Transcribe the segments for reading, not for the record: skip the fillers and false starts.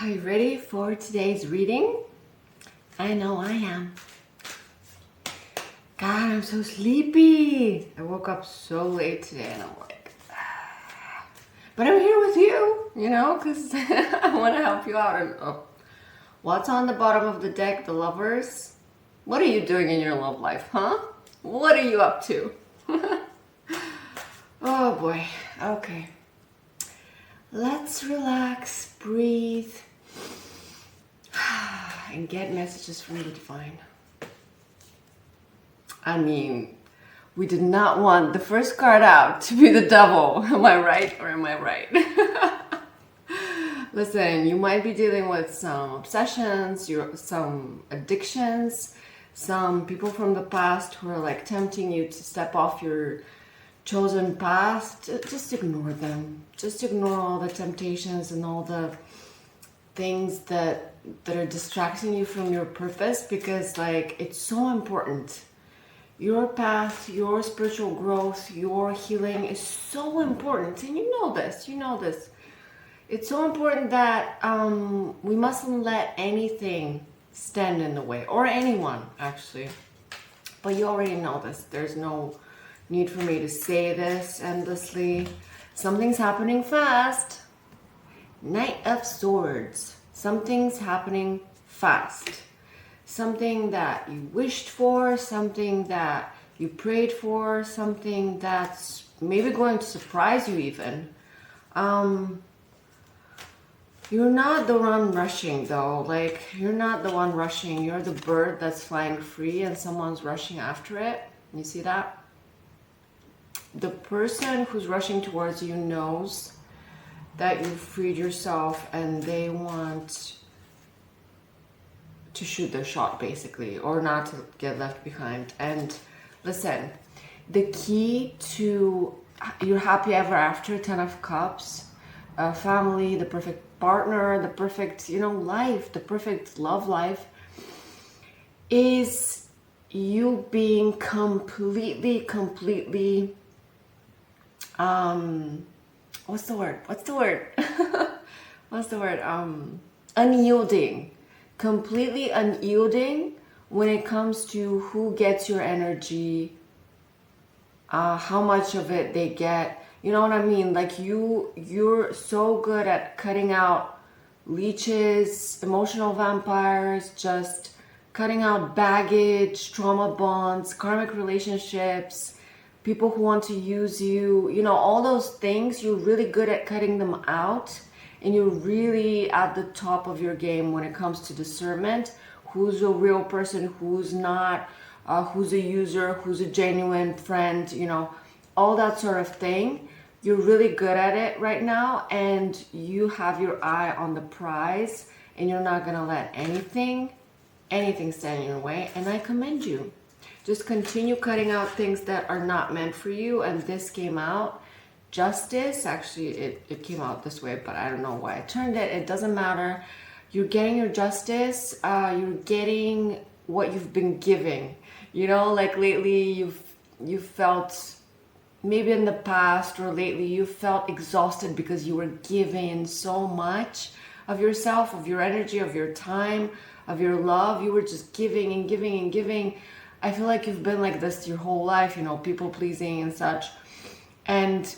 Are you ready for today's reading? I know I am. God, I'm so sleepy. I woke up so late today and I'm like, but I'm here with you, because I want to help you out. And what's on the bottom of the deck, the lovers? What are you doing in your love life, huh? What are you up to? Oh boy. Okay. Let's relax, breathe, and get messages from the divine. I mean, we did not want the first card out to be the devil. Am I right or am I right? Listen, you might be dealing with some obsessions, some addictions, some people from the past who are like tempting you to step off your chosen path. Just ignore them. Just ignore all the temptations and all the things that are distracting you from your purpose, because like it's so important. Your path, your spiritual growth, your healing is so important, and you know this. It's so important that we mustn't let anything stand in the way, or anyone actually. But you already know this. There's no need for me to say this endlessly. Something's happening fast. Knight of Swords. Something's happening fast. Something that you wished for, something that you prayed for, something that's maybe going to surprise you even. You're not the one rushing though. Like, you're not the one rushing. You're the bird that's flying free and someone's rushing after it. You see that? The person who's rushing towards you knows that you've freed yourself and they want to shoot their shot basically, or not to get left behind. And listen, the key to your happy ever after, 10 of Cups, family, the perfect partner, the perfect, life, the perfect love life, is you being completely unyielding. Completely unyielding when it comes to who gets your energy, how much of it they get. You know what I mean? Like you're so good at cutting out leeches, emotional vampires, just cutting out baggage, trauma bonds, karmic relationships, people who want to use you, all those things. You're really good at cutting them out, and you're really at the top of your game when it comes to discernment. Who's a real person, who's not, who's a user, who's a genuine friend, all that sort of thing. You're really good at it right now, and you have your eye on the prize, and you're not gonna let anything stand in your way, and I commend you. Just continue cutting out things that are not meant for you. And this came out, Justice. Actually, it came out this way, but I don't know why I turned it. It doesn't matter. You're getting your justice. You're getting what you've been giving. Like lately you've felt, maybe in the past or lately, you felt exhausted because you were giving so much of yourself, of your energy, of your time, of your love. You were just giving and giving and giving. I feel like you've been like this your whole life, people pleasing and such. And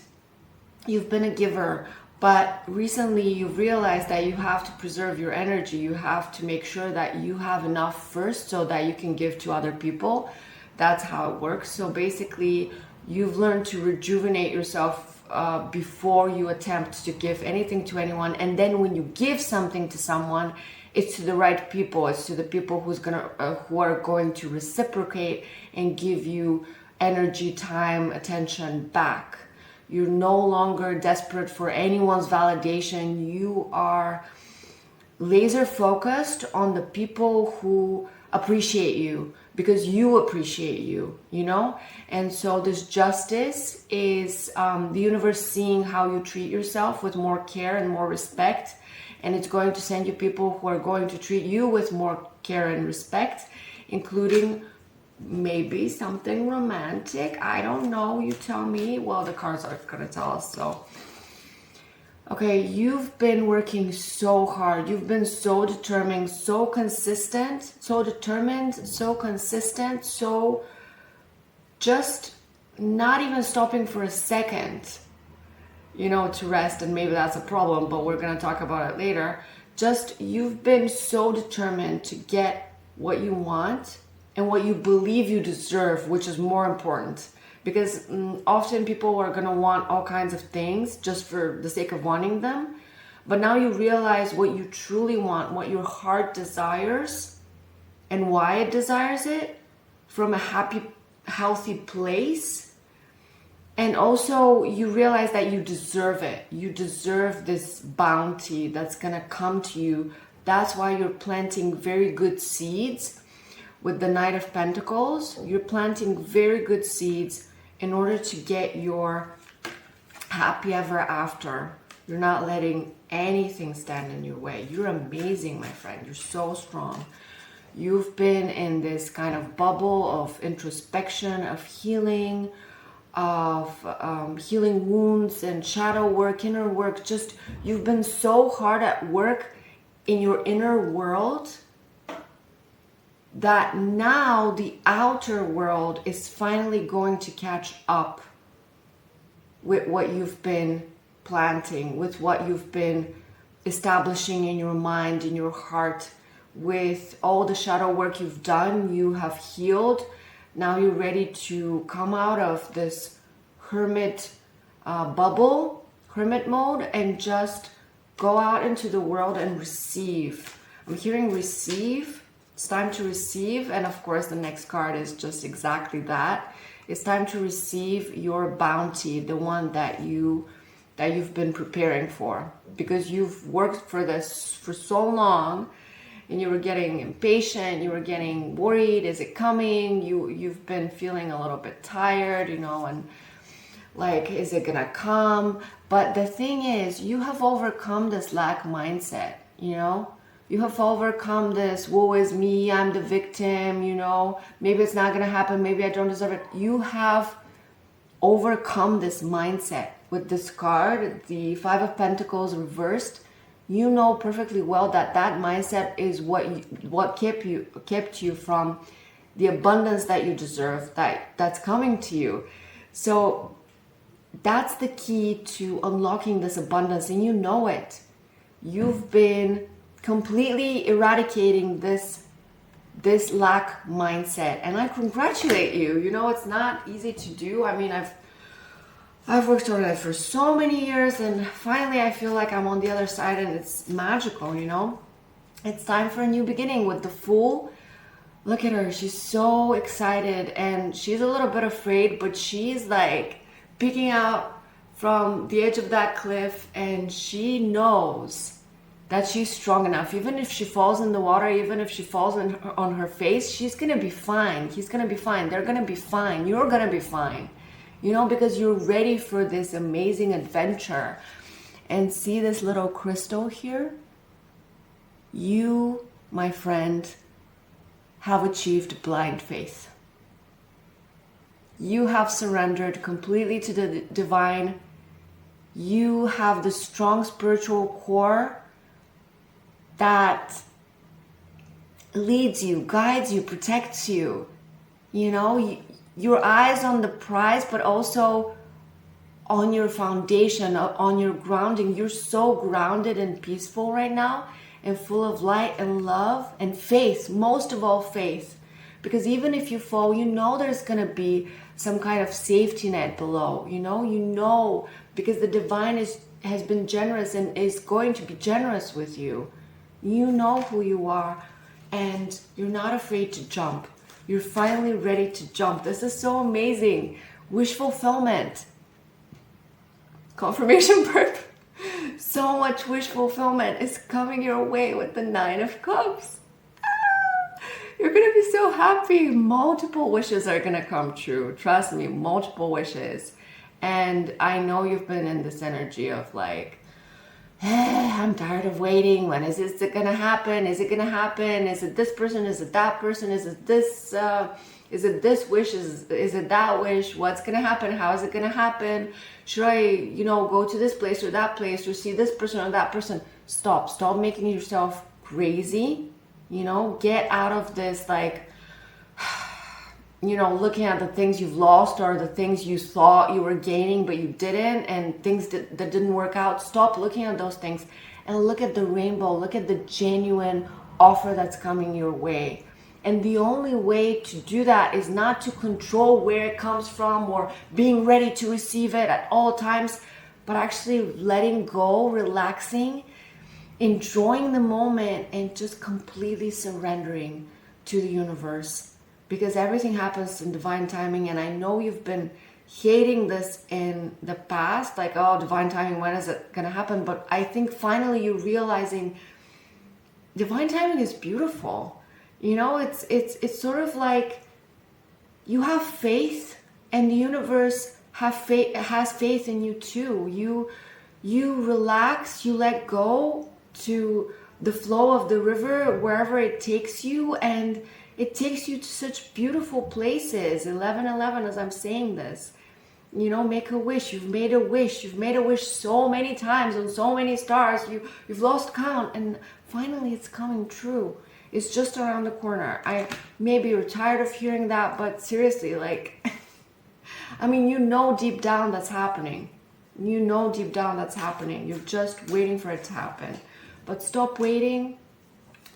you've been a giver, but recently you've realized that you have to preserve your energy. You have to make sure that you have enough first so that you can give to other people. That's how it works. So basically, you've learned to rejuvenate yourself before you attempt to give anything to anyone. And then when you give something to someone, it's to the right people. It's to the people who are going to reciprocate and give you energy, time, attention back. You're no longer desperate for anyone's validation. You are laser focused on the people who appreciate you because you appreciate you, And so this justice is the universe seeing how you treat yourself with more care and more respect. And it's going to send you people who are going to treat you with more care and respect, including maybe something romantic. I don't know. You tell me. Well, the cards are going to tell us. So Okay, you've been working so hard. You've been so determined, so consistent, so determined, so consistent, so just not even stopping for a second, to rest. And maybe that's a problem, but we're going to talk about it later. Just, you've been so determined to get what you want and what you believe you deserve, which is more important. Because often people are going to want all kinds of things just for the sake of wanting them. But now you realize what you truly want, what your heart desires, and why it desires it from a happy, healthy place. And also you realize that you deserve it. You deserve this bounty that's going to come to you. That's why you're planting very good seeds with the Knight of Pentacles. You're planting very good seeds in order to get your happy ever after. You're not letting anything stand in your way. You're amazing, my friend. You're so strong. You've been in this kind of bubble of introspection, of healing, of healing wounds and shadow work, inner work. Just, you've been so hard at work in your inner world that now the outer world is finally going to catch up with what you've been planting, with what you've been establishing in your mind, in your heart, with all the shadow work you've done. You have healed. Now you're ready to come out of this hermit bubble, hermit mode, and just go out into the world and receive. I'm hearing receive. It's time to receive. And of course, the next card is just exactly that. It's time to receive your bounty, the one that you've been preparing for, because you've worked for this for so long, and you were getting impatient, you were getting worried. Is it coming? You've been feeling a little bit tired, and like, is it gonna come? But the thing is, you have overcome this lack mindset. You have overcome this, woe is me, I'm the victim, maybe it's not gonna happen, maybe I don't deserve it. You have overcome this mindset with this card, the Five of Pentacles reversed. You know perfectly well that mindset is what kept you from the abundance that you deserve, that's coming to you. So that's the key to unlocking this abundance, and you know it. You've been completely eradicating this lack mindset, and I congratulate you. It's not easy to do. I mean, I've worked on it for so many years, and finally I feel like I'm on the other side, and it's magical. It's time for a new beginning with the Fool. Look at her, she's so excited, and she's a little bit afraid, but she's like peeking out from the edge of that cliff, and she knows that she's strong enough. Even if she falls in the water, even if she falls on her face, she's gonna be fine. He's gonna be fine. They're gonna be fine. You're gonna be fine. Because you're ready for this amazing adventure. And see this little crystal here? You, my friend, have achieved blind faith. You have surrendered completely to the divine. You have the strong spiritual core that leads you, guides you, protects you. Your eyes on the prize, but also on your foundation, on your grounding. You're so grounded and peaceful right now, and full of light and love and faith, most of all faith. Because even if you fall, there's going to be some kind of safety net below. Because the divine has been generous and is going to be generous with you. You know who you are, and you're not afraid to jump. You're finally ready to jump. This is so amazing. Wish fulfillment. Confirmation burp. So much wish fulfillment is coming your way with the Nine of Cups. You're going to be so happy. Multiple wishes are going to come true. Trust me, multiple wishes. And I know you've been in this energy of like, I'm tired of waiting. When is it going to happen? Is it going to happen? Is it this person? Is it that person? Is it this Is it this wish? Is it that wish? What's gonna happen? How is it gonna happen? Should I, you know, go to this place or that place or see this person or that person? Stop making yourself crazy. You know, get out of this, like, you know, looking at the things you've lost or the things you thought you were gaining but you didn't, and things that didn't work out. Stop looking at those things and look at the rainbow. Look at the genuine offer that's coming your way. And the only way to do that is not to control where it comes from or being ready to receive it at all times, but actually letting go, relaxing, enjoying the moment, and just completely surrendering to the universe. Because everything happens in divine timing. And I know you've been hating this in the past, like, oh, divine timing, when is it gonna happen? But I think finally you're realizing divine timing is beautiful. You know, it's sort of like you have faith, and the universe has faith in you too. You relax, you let go to the flow of the river wherever it takes you, and it takes you to such beautiful places. 1111, as I'm saying this, you know, make a wish. You've made a wish. You've made a wish so many times on so many stars. You've lost count, and finally it's coming true. It's just around the corner. Maybe you're tired of hearing that, but seriously, like, I mean, you know deep down that's happening. You know deep down that's happening. You're just waiting for it to happen. But stop waiting,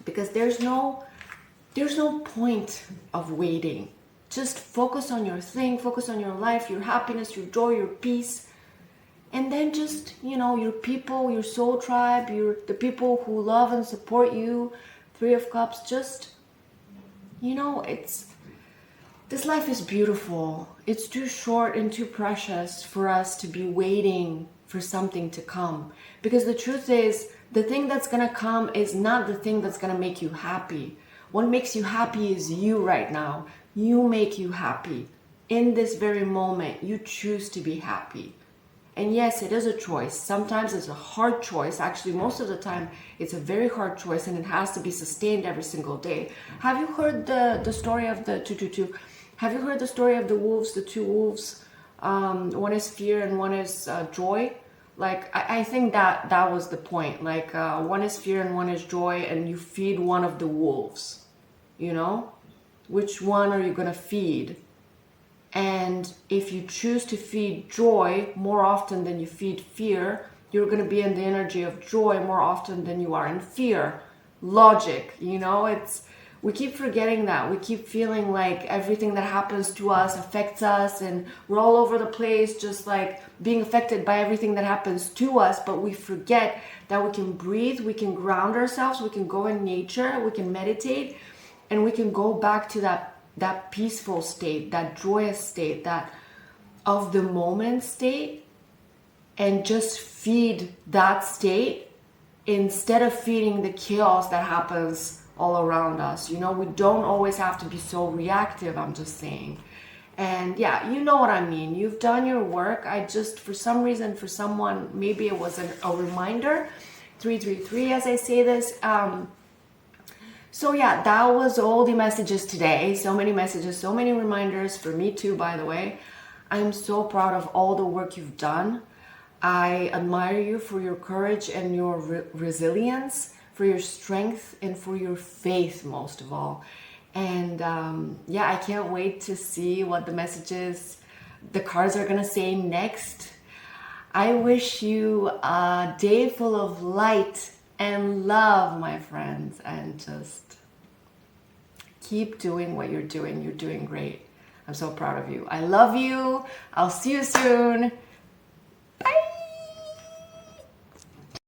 because there's no point of waiting. Just focus on your thing, focus on your life, your happiness, your joy, your peace. And then just, you know, your people, your soul tribe, the people who love and support you. 3 of Cups, just, you know, this life is beautiful. It's too short and too precious for us to be waiting for something to come. Because the truth is, the thing that's gonna come is not the thing that's gonna make you happy. What makes you happy is you right now. You make you happy. In this very moment, you choose to be happy. And yes, it is a choice. Sometimes it's a hard choice. Actually, most of the time, it's a very hard choice, and it has to be sustained every single day. Have you heard the story of the 222? Have you heard the story of the wolves, the 2 wolves? One is fear and one is joy. Like, I think that was the point. Like, one is fear and one is joy, and you feed one of the wolves, you know? Which one are you gonna feed? And if you choose to feed joy more often than you feed fear, you're going to be in the energy of joy more often than you are in fear. Logic, you know, we keep forgetting that. We keep feeling like everything that happens to us affects us, and we're all over the place, just like being affected by everything that happens to us. But we forget that we can breathe, we can ground ourselves, we can go in nature, we can meditate, and we can go back to that peaceful state, that joyous state, that of the moment state, and just feed that state instead of feeding the chaos that happens all around us. You know, we don't always have to be so reactive, I'm just saying. And yeah, you know what I mean. You've done your work. I just, for some reason, for someone, maybe it was a reminder. 333, as I say this. So yeah, that was all the messages today. So many messages, so many reminders for me too, by the way. I'm so proud of all the work you've done. I admire you for your courage and your resilience, for your strength, and for your faith, most of all. And yeah, I can't wait to see what the messages, the cards are gonna say next. I wish you a day full of light and love, my friends, and just keep doing what you're doing. You're doing great. I'm so proud of you. I love you. I'll see you soon.